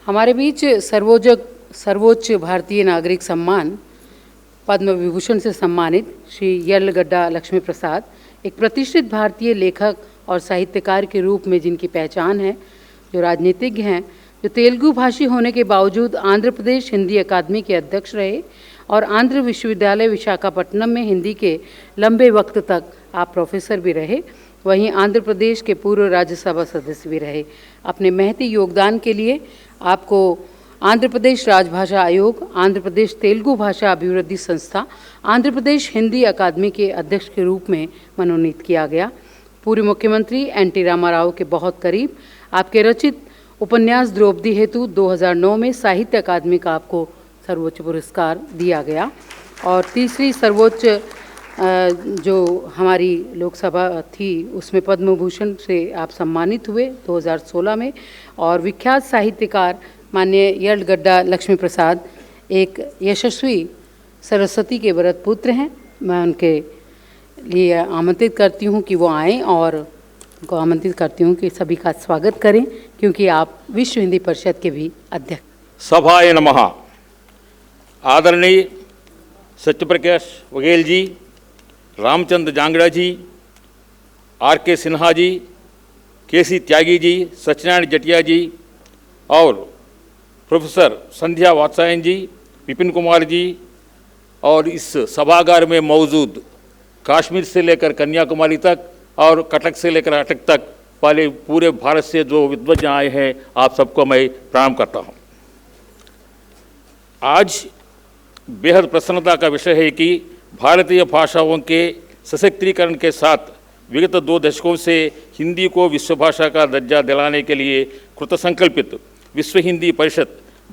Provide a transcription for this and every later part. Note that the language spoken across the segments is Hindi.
हमारे बीच सर्वोच्च भारतीय नागरिक सम्मान पद्म विभूषण से सम्मानित श्री यर्लगड्डा लक्ष्मी प्रसाद एक प्रतिष्ठित भारतीय लेखक और साहित्यकार के रूप में जिनकी पहचान है, जो राजनीतिज्ञ हैं, जो तेलुगु भाषी होने के बावजूद आंध्र प्रदेश हिंदी अकादमी के अध्यक्ष रहे और आंध्र विश्वविद्यालय विशाखापट्टनम में हिंदी के लंबे वक्त तक आप प्रोफेसर भी रहे, वहीं आंध्र प्रदेश के पूर्व राज्यसभा सदस्य भी रहे। अपने महती योगदान के लिए आपको आंध्र प्रदेश राजभाषा आयोग, आंध्र प्रदेश तेलुगु भाषा अभिवृद्धि संस्था, आंध्र प्रदेश हिंदी अकादमी के अध्यक्ष के रूप में मनोनीत किया गया। पूर्व मुख्यमंत्री एन.टी. रामाराव के बहुत करीब आपके रचित उपन्यास द्रौपदी हेतु 2009 में साहित्य अकादमी का आपको सर्वोच्च पुरस्कार दिया गया और तीसरी सर्वोच्च जो हमारी लोकसभा थी उसमें पद्म भूषण से आप सम्मानित हुए 2016 में। और विख्यात साहित्यकार माननीय यर्लगड्डा लक्ष्मी प्रसाद एक यशस्वी सरस्वती के वरद पुत्र हैं। मैं उनके लिए आमंत्रित करती हूं कि वो आएँ और उनको आमंत्रित करती हूं कि सभी का स्वागत करें, क्योंकि आप विश्व हिंदी परिषद के भी अध्यक्ष। सभाय नमः। आदरणीय सत्यप्रकाश वघेल जी, रामचंद्र जांगड़ा जी, आर.के. सिन्हा जी, के.सी. त्यागी जी, सत्यनारायण जटिया जी और प्रोफेसर संध्या वात्सायन जी, विपिन कुमार जी और इस सभागार में मौजूद कश्मीर से लेकर कन्याकुमारी तक और कटक से लेकर अटक तक वाले पूरे भारत से जो विद्वज्जन आए हैं, आप सबको मैं प्रणाम करता हूं। आज बेहद प्रसन्नता का विषय है कि भारतीय भाषाओं के सशक्तिकरण के साथ विगत 2 दशकों से हिंदी को विश्व भाषा का दर्जा दिलाने के लिए कृतसंकल्पित विश्व हिंदी परिषद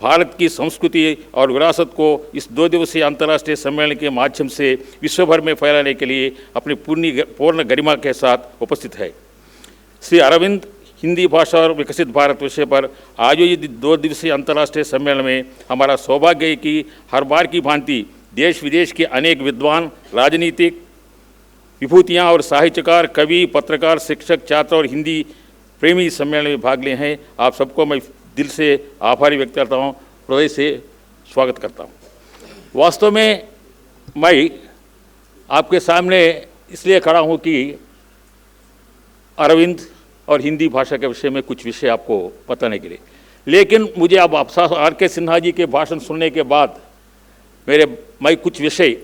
भारत की संस्कृति और विरासत को इस 2 दिवसीय अंतर्राष्ट्रीय सम्मेलन के माध्यम से विश्व भर में फैलाने के लिए अपनी पूर्ण गरिमा के साथ उपस्थित है। श्री अरविंद हिंदी भाषा और विकसित भारत विषय पर आयोजित 2 दिवसीय अंतर्राष्ट्रीय सम्मेलन में हमारा सौभाग्य है कि हर बार की भांति देश विदेश के अनेक विद्वान, राजनीतिक विभूतियाँ और साहित्यकार, कवि, पत्रकार, शिक्षक, छात्र और हिंदी प्रेमी सम्मेलन में भाग लिए हैं। आप सबको मैं दिल से आभारी व्यक्त करता हूँ, हृदय से स्वागत करता हूँ। वास्तव में मैं आपके सामने इसलिए खड़ा हूँ कि अरविंद और हिंदी भाषा के विषय में कुछ विषय आपको बताने के लिए, लेकिन मुझे अब आर.के. सिन्हा जी के भाषण सुनने के बाद मैं कुछ विषय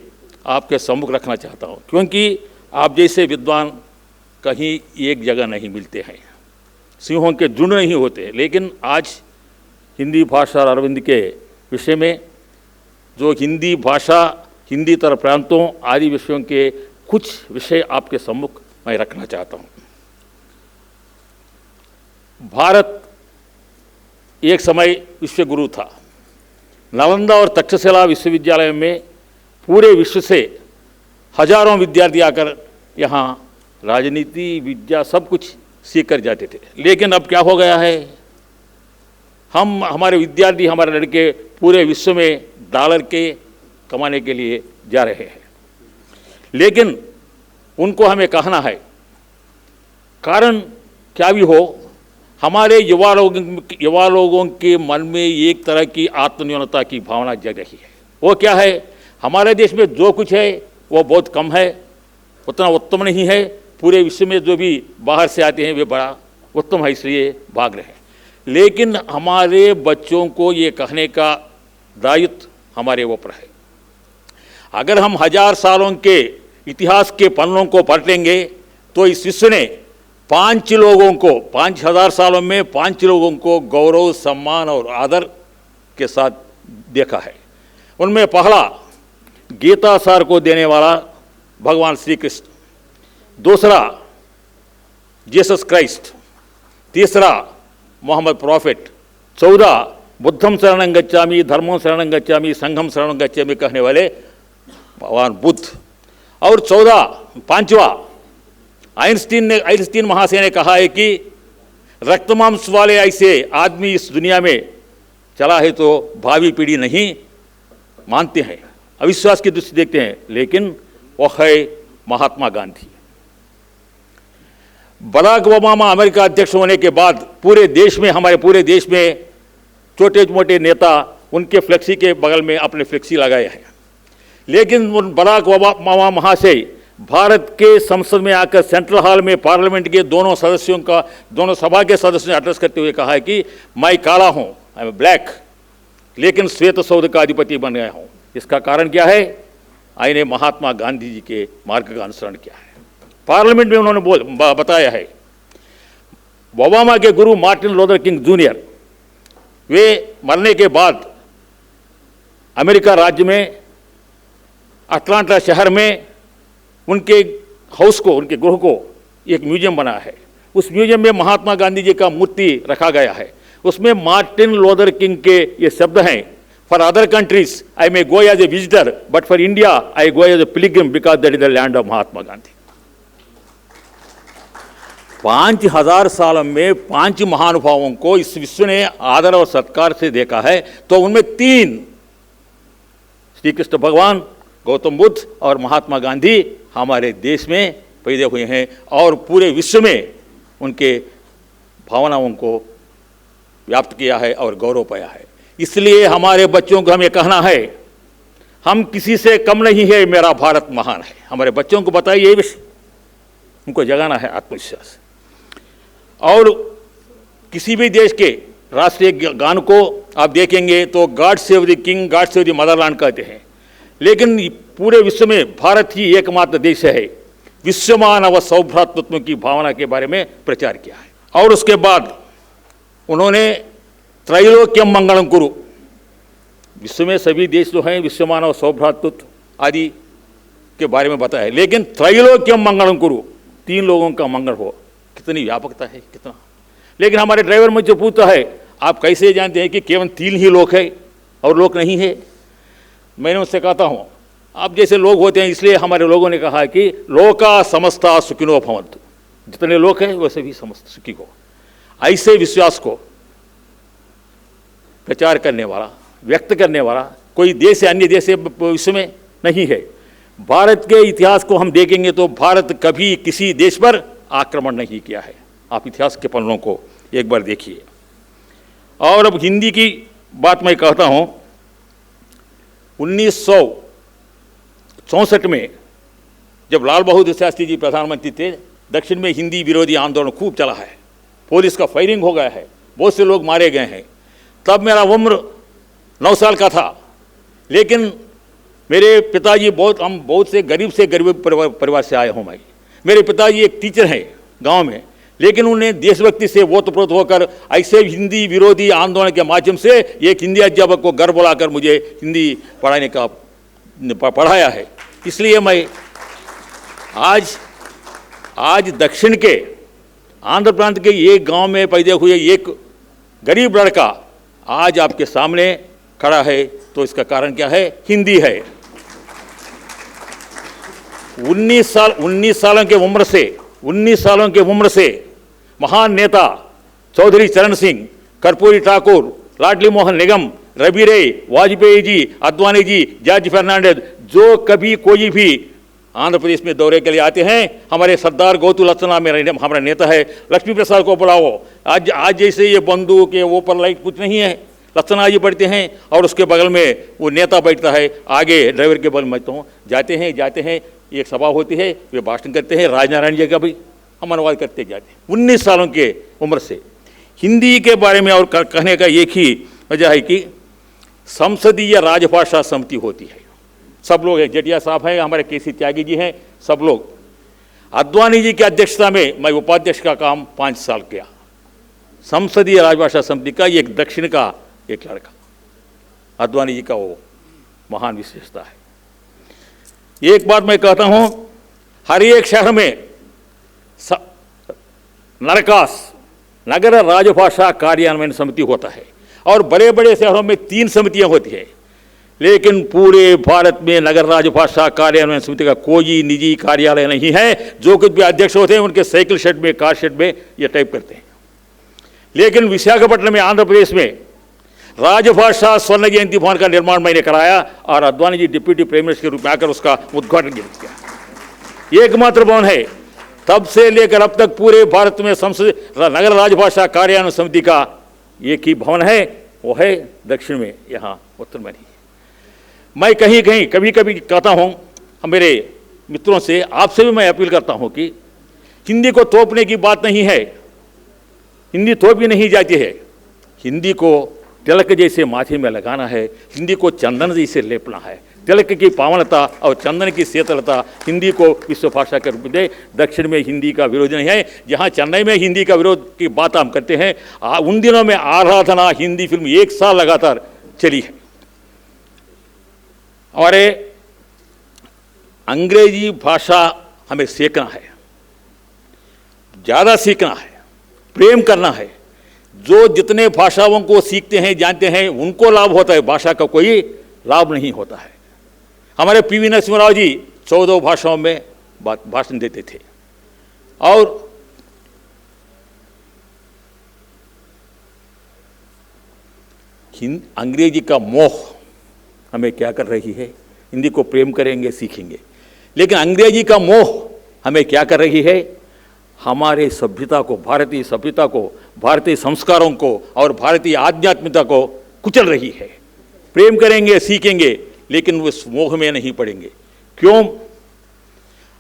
आपके सम्मुख रखना चाहता हूँ, क्योंकि आप जैसे विद्वान कहीं एक जगह नहीं मिलते हैं, सिंहों के झुंड नहीं होते। लेकिन आज हिंदी भाषा और अरविंद के विषय में जो हिंदी भाषा, हिंदी तर प्रांतों आदि विषयों के कुछ विषय आपके सम्मुख मैं रखना चाहता हूँ। भारत एक समय विश्व गुरु था। नालंदा और तक्षशिला विश्वविद्यालय में पूरे विश्व से हजारों विद्यार्थी आकर यहाँ राजनीति, विद्या सब कुछ सीख कर जाते थे। लेकिन अब क्या हो गया है, हमारे विद्यार्थी, हमारे लड़के पूरे विश्व में डॉलर के कमाने के लिए जा रहे हैं। लेकिन उनको हमें कहना है, कारण क्या भी हो, हमारे युवा लोगों के मन में एक तरह की आत्मन्यूनता की भावना जग रही है। वो क्या है, हमारे देश में जो कुछ है वो बहुत कम है, उतना उत्तम नहीं है। पूरे विश्व में जो भी बाहर से आते हैं वे बड़ा उत्तम है, इसलिए भाग रहे हैं। लेकिन हमारे बच्चों को ये कहने का दायित्व हमारे ऊपर है। अगर हम 1000 सालों के इतिहास के पन्नों को पलटेंगे तो इस विश्व ने 5000 सालों में 5 लोगों को गौरव, सम्मान और आदर के साथ देखा है। उनमें पहला गीता सार को देने वाला भगवान श्री कृष्ण, दूसरा जीसस क्राइस्ट, तीसरा मोहम्मद प्रॉफिट, 14 बुद्धम शरणं गच्छामि, धर्मं शरणं गच्छामि, संघम शरणं गच्छामि कहने वाले भगवान बुद्ध, और 5वां आइंस्टीन महाशय ने कहा है कि रक्तमांस वाले ऐसे आदमी इस दुनिया में चला है तो भावी पीढ़ी नहीं मानते हैं, अविश्वास की दृष्टि देखते हैं, लेकिन वह है Mahatma Gandhi. Barack Obama America अध्यक्ष होने के बाद हमारे पूरे देश में छोटे मोटे नेता उनके फ्लेक्सी के बगल में अपने फ्लेक्सी लगाए हैं। लेकिन उन बराक ओबामा महाशय भारत के संसद में आकर सेंट्रल हॉल में पार्लियामेंट के दोनों सभा के सदस्यों ने एड्रेस करते हुए कहा है कि मैं काला हूँ, आई एम ब्लैक, लेकिन श्वेत सौद का अधिपति बन गया हूँ। इसका कारण क्या है? आइने महात्मा गांधी जी के मार्ग का अनुसरण किया है। पार्लियामेंट में उन्होंने बताया है, ओबामा के गुरु मार्टिन लूथर किंग जूनियर, वे मरने के बाद अमेरिका राज्य में अटलांटा शहर में उनके हाउस को, उनके गृह को एक म्यूजियम बना है। उस म्यूजियम में महात्मा गांधी जी का मूर्ति रखा गया है। उसमें मार्टिन लूथर किंग के ये शब्द हैं, for other countries I may go as a visitor, but for India I go as a pilgrim because that is the land of Mahatma Gandhi. 5000 साल में 5 महानुभावों को इस विश्व ने आदर और सत्कार से देखा है, तो उनमें 3 श्री कृष्ण भगवान, गौतम बुद्ध और महात्मा गांधी हमारे देश में पैदा हुए हैं और पूरे विश्व में उनके भावनाओं को व्याप्त किया है और गौरव पाया है। इसलिए हमारे बच्चों को हमें कहना है, हम किसी से कम नहीं है, मेरा भारत महान है। हमारे बच्चों को बताइए ये विषय, उनको जगाना है आत्मविश्वास। और किसी भी देश के राष्ट्रीय गान को आप देखेंगे तो God save the king, God save the Motherland कहते हैं, लेकिन पूरे विश्व में भारत ही एकमात्र देश है विश्वमान व सौभ्रातृत्व की भावना के बारे में प्रचार किया है। और उसके बाद उन्होंने त्रैलोक्यम मंगलम कुरु, विश्व में सभी देश जो हैं विश्वमान व सौभ्रातृत्व आदि के बारे में बताया है, लेकिन त्रैलोक्यम मंगलम कुरु, 3 लोगों का मंगल हो, कितनी व्यापकता है, कितना। लेकिन हमारे ड्राइवर मुझे पूछता है, आप कैसे जानते हैं कि केवल 3 ही लोग हैं और लोग नहीं है? मैंने उससे कहता हूँ, आप जैसे लोग होते हैं, इसलिए हमारे लोगों ने कहा कि लोका समस्ता सुखिनो भवन्तु, जितने लोग हैं वैसे भी समस्त सुखी हो। ऐसे विश्वास को प्रचार करने वाला, व्यक्त करने वाला कोई देश या अन्य देश विश्व में नहीं है। भारत के इतिहास को हम देखेंगे तो भारत कभी किसी देश पर आक्रमण नहीं किया है। आप इतिहास के पन्नों को एक बार देखिए। और अब हिंदी की बात मैं कहता हूँ, 1964 में जब लाल बहादुर शास्त्री जी प्रधानमंत्री थे, दक्षिण में हिंदी विरोधी आंदोलन खूब चला है, पुलिस का फायरिंग हो गया है, बहुत से लोग मारे गए हैं। तब मेरा उम्र 9 साल का था, लेकिन मेरे पिताजी हम बहुत से गरीब परिवार से आए हूँ मैं। मेरे पिताजी एक टीचर हैं गांव में, लेकिन उन्हें देशभक्ति से ओतप्रोत होकर ऐसे हिंदी विरोधी आंदोलन के माध्यम से एक हिंदी अध्यापक को घर बुलाकर मुझे हिंदी पढ़ाया है। इसलिए मैं आज दक्षिण के आंध्र प्रांत के एक गांव में पैदा हुए एक गरीब लड़का आज आपके सामने खड़ा है, तो इसका कारण क्या है? हिंदी है। 19 सालों की उम्र से महान नेता चौधरी चरण सिंह, कर्पूरी ठाकुर, लाडली मोहन निगम, रवि रे, वाजपेयी जी, अद्वानी जी, जॉर्ज फर्नांडिस, जो कभी कोई भी आंध्र प्रदेश में दौरे के लिए आते हैं, हमारे सरदार गौतु लक्षणा में हमारा नेता है, लक्ष्मी प्रसाद को बुलाओ। आज जैसे ये बंदूक के ऊपर लाइट कुछ नहीं है, लक्षणा जी बढ़ते हैं और उसके बगल में वो नेता बैठता है, आगे ड्राइवर के बगल में तो जाते हैं, एक सभा होती है, वे भाषण करते हैं, राजनारायण जी का भी हम अनुवाद करते जाते हैं। 19 सालों के उम्र से हिंदी के बारे में और कहने का एक ही वजह है कि संसदीय राजभाषा समिति होती है, सब लोग हैं, जेठिया साहब हैं, हमारे केसी त्यागी जी हैं, सब लोग। अद्वानी जी की अध्यक्षता में मैं उपाध्यक्ष का काम 5 साल किया। संसदीय राजभाषा समिति का एक दक्षिण का एक लड़का, अद्वानी जी का वो महान विशेषता है। एक बात मैं कहता हूं, हर एक शहर में नरकास, नगर राजभाषा कार्यान्वयन समिति होता है, और बड़े बड़े शहरों में 3 समितियां होती है, लेकिन पूरे भारत में नगर राजभाषा कार्यान्वयन समिति का कोई निजी कार्यालय नहीं है। जो कुछ भी अध्यक्ष होते हैं उनके साइकिल शेड में, कार शेड में ये टाइप करते हैं। लेकिन विशाखापट्टनम में, आंध्र प्रदेश में राजभाषा स्वर्ण जयंती भवन का निर्माण मैंने कराया और अद्वानी जी डिप्यूटी प्राइम मिनिस्टर के रूप में आकर उसका उद्घाटन किया। एकमात्र भवन है। तब से लेकर अब तक पूरे भारत में संसद नगर राजभाषा कार्यान्वयन समिति का एक ही भवन है, वो है दक्षिण में, यहाँ उत्तर में नहीं। मैं कहीं कहीं कभी कभी कहता हूँ मेरे मित्रों से, आपसे भी मैं अपील करता हूँ कि हिंदी को तोपने की बात नहीं है, हिंदी तोपी नहीं जाती है, हिंदी को तिलक जैसे माथे में लगाना है, हिंदी को चंदन जैसे लेपना है। तिलक की पावनता और चंदन की शीतलता हिंदी को विश्व भाषा के रूप में दे। दक्षिण में हिंदी का विरोध नहीं है। जहाँ चेन्नई में हिंदी का विरोध की बात हम करते हैं, उन दिनों में आराधना हिंदी फिल्म 1 साल लगातार चली है। और अंग्रेजी भाषा हमें सीखना है, ज़्यादा सीखना है, प्रेम करना है। जो जितने भाषाओं को सीखते हैं, जानते हैं, उनको लाभ होता है, भाषा का कोई लाभ नहीं होता है। हमारे पीवी नरसिम्हा राव जी 14 भाषाओं में भाषण देते थे। और अंग्रेजी का मोह हमें क्या कर रही है? हिंदी को प्रेम करेंगे, सीखेंगे, लेकिन अंग्रेजी का मोह हमें क्या कर रही है? हमारे सभ्यता को, भारतीय सभ्यता को, भारतीय संस्कारों को और भारतीय आध्यात्मिकता को कुचल रही है। प्रेम करेंगे, सीखेंगे, लेकिन उस मोह में नहीं पड़ेंगे। क्यों?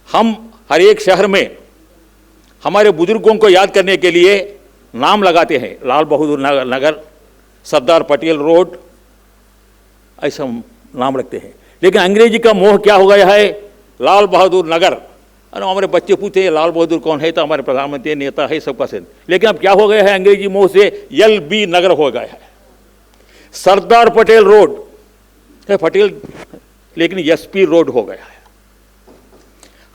हम हर एक शहर में हमारे बुजुर्गों को याद करने के लिए नाम लगाते हैं, लाल बहादुर नगर, सरदार पटेल रोड, ऐसा नाम रखते हैं। लेकिन अंग्रेजी का मोह क्या हो गया है? लाल बहादुर नगर। अरे हमारे बच्चे पूछते लाल बहादुर कौन है, तो हमारे प्रधानमंत्री नेता है, सबका से। लेकिन अब क्या हो गया है? अंग्रेजी मोह से LB नगर हो गया है। सरदार पटेल रोड है पटेल, लेकिन SP रोड हो गया है।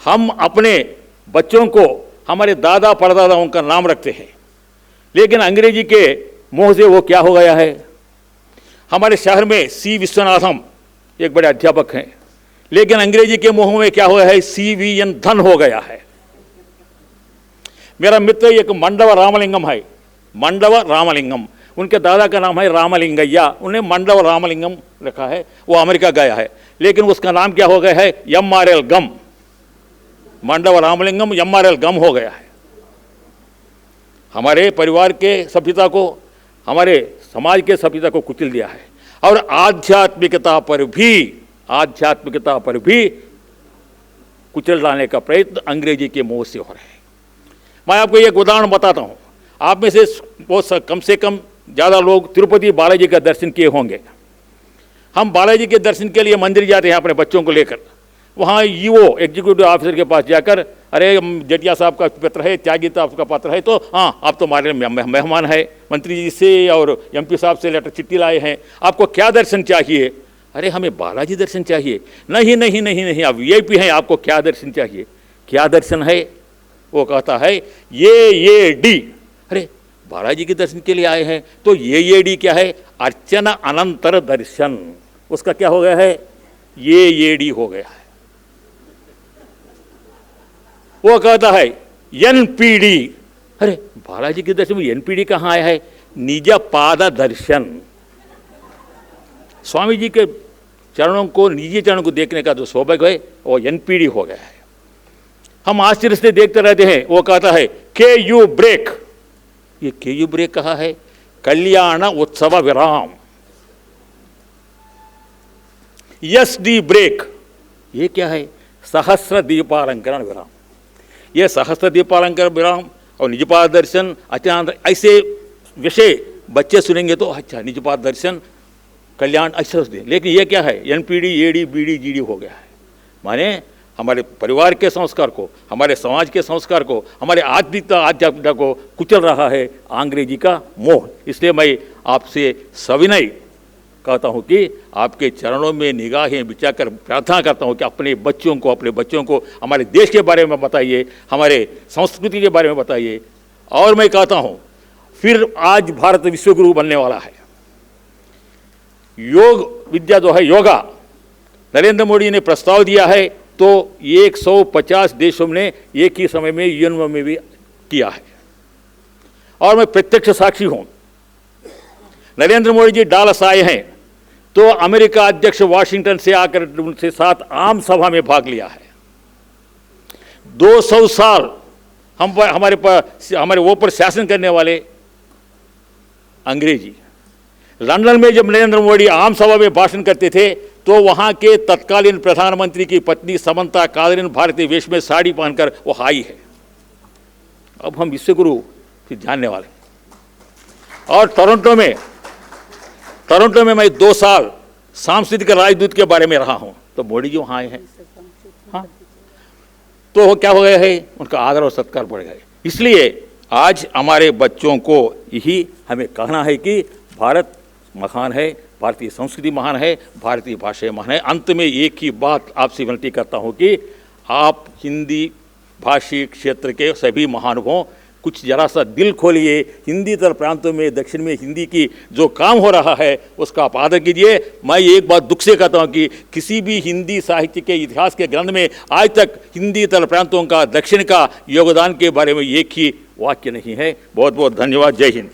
हम अपने बच्चों को हमारे दादा परदादाओं का नाम रखते हैं, लेकिन अंग्रेजी के मोह से वो क्या हो गया है? हमारे शहर में C विश्वनाथम एक बड़े अध्यापक हैं, लेकिन अंग्रेजी के मोह में क्या हुआ है? CVN धन हो गया है। मेरा मित्र एक मंडव रामलिंगम है, मंडव रामलिंगम, उनके दादा का नाम है रामलिंगय्या, उन्हें मंडव रामलिंगम रखा है। वो अमेरिका गया है, लेकिन उसका नाम क्या हो गया है? MRL गम। मंडव रामलिंगम MRL गम हो गया है। हमारे परिवार के सभ्यता को, हमारे समाज के सभ्यता को कुचल दिया है। और आध्यात्मिकता पर भी कुचल डालने का प्रयत्न अंग्रेजी के मोह से हो रहा है। मैं आपको एक उदाहरण बताता हूँ। आप में से कम ज़्यादा लोग तिरुपति बालाजी का दर्शन किए होंगे। हम बालाजी के दर्शन के लिए मंदिर जाते हैं अपने बच्चों को लेकर। वहाँ EO एग्जीक्यूटिव ऑफिसर के पास जाकर, अरे जटिया साहब का पत्र है, त्यागी साहब का पत्र है, तो हाँ आप तो हमारे मेहमान है, मंत्री जी से और MP साहब से लेटर चिट्ठी लाए हैं, आपको क्या दर्शन चाहिए? अरे हमें बालाजी दर्शन चाहिए। नहीं नहीं नहीं नहीं, आप VIP हैं, आपको क्या दर्शन चाहिए? क्या दर्शन है? वो कहता है AAD। अरे बालाजी के दर्शन के लिए आए हैं, तो AAD क्या है? अर्चना अनंतर दर्शन। उसका क्या हो गया है? AAD हो गया है। वो कहता है NPD। अरे बालाजी के दर्शन में NPD कहाँ आया है? निज पाद दर्शन। स्वामी जी के चरणों को, निजी चरणों को देखने का जो सौभाग्य है, वो NPD हो गया है। हम आश्चर्य से देखते रहते हैं। वो कहता है KU ब्रेक। ये KU ब्रेक कहाँ है? कल्याण उत्सव विराम। SD ब्रेक, ये क्या है? सहस्र दीपालंकरण विराम। ये सहस्र दीपालंकरण विराम और निजपाद दर्शन, अचानक ऐसे विषय बच्चे सुनेंगे तो अच्छा निजपाद दर्शन, कल्याण, ऐसा सोचते। लेकिन ये क्या है? NPD AD BD GD हो गया है। माने हमारे परिवार के संस्कार को, हमारे समाज के संस्कार को, हमारे आध्यात्मिकता को कुचल रहा है अंग्रेजी का मोह। इसलिए मैं आपसे सविनय कहता हूँ कि आपके चरणों में निगाहें बिछाकर प्रार्थना करता हूँ कि अपने बच्चों को हमारे देश के बारे में बताइए, हमारे संस्कृति के बारे में बताइए। और मैं कहता हूँ फिर आज भारत विश्वगुरु बनने वाला है। योग विद्या जो है, योगा, नरेंद्र मोदी ने प्रस्ताव दिया है, तो 150 देशों ने एक ही समय में UN में भी किया है। और मैं प्रत्यक्ष साक्षी हूँ। नरेंद्र मोदी जी डालस आए हैं, तो अमेरिका अध्यक्ष वाशिंगटन से आकर उनके साथ आम सभा में भाग लिया है। 200 साल हमारे ऊपर शासन करने वाले अंग्रेजी, लंदन में जब नरेंद्र मोदी आम सभा में भाषण करते थे तो वहाँ के तत्कालीन प्रधानमंत्री की पत्नी समंता कालीन भारतीय वेश में साड़ी पहनकर वो आई है। अब हम विश्वगुरु फिर जानने वाले। और टोरंटो में मैं 2 साल सांस्कृतिक राजदूत के बारे में रहा हूँ, तो मोदी जी वहाँ आए हैं। हाँ, तो वो क्या हो गया है, उनका आदर और सत्कार बढ़ गया है। इसलिए आज हमारे बच्चों को यही हमें कहना है कि भारत महान है, भारतीय संस्कृति महान है, भारतीय भाषाएं महान है। अंत में एक ही बात आपसे विनती करता हूँ कि आप हिंदी भाषी क्षेत्र के सभी महानुभावों कुछ जरा सा दिल खोलिए। हिंदी तर प्रांतों में, दक्षिण में हिंदी की जो काम हो रहा है उसका आप आदर कीजिए। मैं एक बात दुख से कहता हूँ कि किसी भी हिंदी साहित्य के इतिहास के ग्रंथ में आज तक हिंदी तर प्रांतों का, दक्षिण का योगदान के बारे में एक ही वाक्य नहीं है। बहुत बहुत धन्यवाद। जय हिंद।